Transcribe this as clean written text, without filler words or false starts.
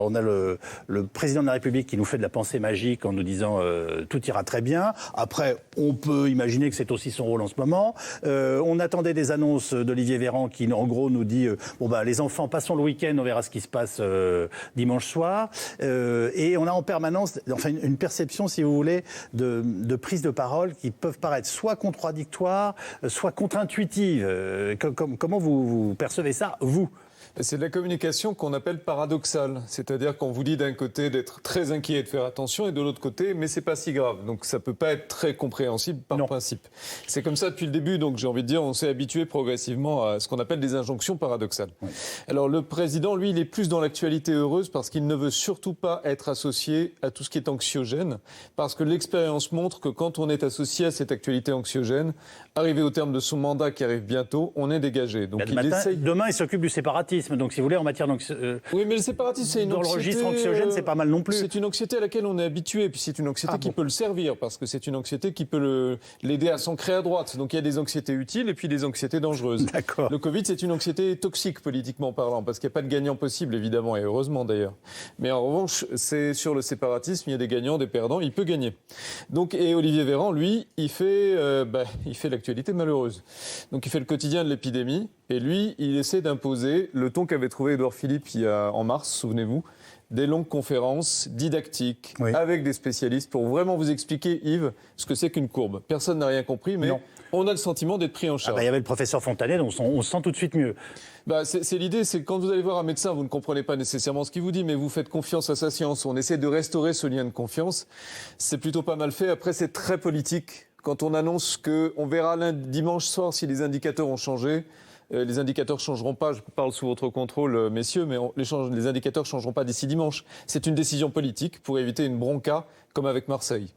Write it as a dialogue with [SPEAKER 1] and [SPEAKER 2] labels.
[SPEAKER 1] On a le président de la République qui nous fait de la pensée magique en nous disant tout ira très bien. Après, on peut imaginer que c'est aussi son rôle en ce moment. On attendait des annonces d'Olivier Véran qui, en gros, nous dit les enfants, passons le week-end, on verra ce qui se passe dimanche soir. Et on a en permanence une perception, si vous voulez, de prises de parole qui peuvent paraître soit contradictoires, soit contre-intuitives. Comment vous percevez ça, vous ?
[SPEAKER 2] C'est de la communication qu'on appelle paradoxale. C'est-à-dire qu'on vous dit d'un côté d'être très inquiet et de faire attention, et de l'autre côté, mais c'est pas si grave. Donc ça peut pas être très compréhensible par principe. C'est comme ça depuis le début, donc j'ai envie de dire, on s'est habitué progressivement à ce qu'on appelle des injonctions paradoxales. Oui. Alors le président, lui, il est plus dans l'actualité heureuse parce qu'il ne veut surtout pas être associé à tout ce qui est anxiogène, parce que l'expérience montre que quand on est associé à cette actualité anxiogène, arrivé au terme de son mandat qui arrive bientôt, on est dégagé. Donc
[SPEAKER 1] demain, il s'occupe du séparatisme. Donc, si vous voulez, en matière
[SPEAKER 2] oui, mais le séparatisme, c'est une anxiété...
[SPEAKER 1] Dans le registre anxiogène, c'est pas mal non plus.
[SPEAKER 2] C'est une anxiété à laquelle on est habitué, puis c'est une anxiété qui peut le servir, parce que c'est une anxiété qui peut l'aider à s'ancrer à droite. Donc, il y a des anxiétés utiles et puis des anxiétés dangereuses.
[SPEAKER 1] D'accord.
[SPEAKER 2] Le Covid, c'est une anxiété toxique, politiquement parlant, parce qu'il n'y a pas de gagnant possible, évidemment, et heureusement d'ailleurs. Mais en revanche, c'est sur le séparatisme, il y a des gagnants, des perdants, il peut gagner. Donc, et Olivier Véran, lui, il fait l'actualité malheureuse. Donc, il fait le quotidien de l'épidémie. Et lui, il essaie d'imposer le ton qu'avait trouvé Édouard Philippe en mars, souvenez-vous, des longues conférences didactiques avec des spécialistes pour vraiment vous expliquer, Yves, ce que c'est qu'une courbe. Personne n'a rien compris, mais on a le sentiment d'être pris en charge.
[SPEAKER 1] Il y avait le professeur Fontanet, donc on se sent tout de suite mieux.
[SPEAKER 2] C'est l'idée, c'est que quand vous allez voir un médecin, vous ne comprenez pas nécessairement ce qu'il vous dit, mais vous faites confiance à sa science. On essaie de restaurer ce lien de confiance. C'est plutôt pas mal fait. Après, c'est très politique. Quand on annonce qu'on verra dimanche soir si les indicateurs ont changé, les indicateurs ne changeront pas, je parle sous votre contrôle, messieurs, mais les indicateurs ne changeront pas d'ici dimanche. C'est une décision politique pour éviter une bronca comme avec Marseille.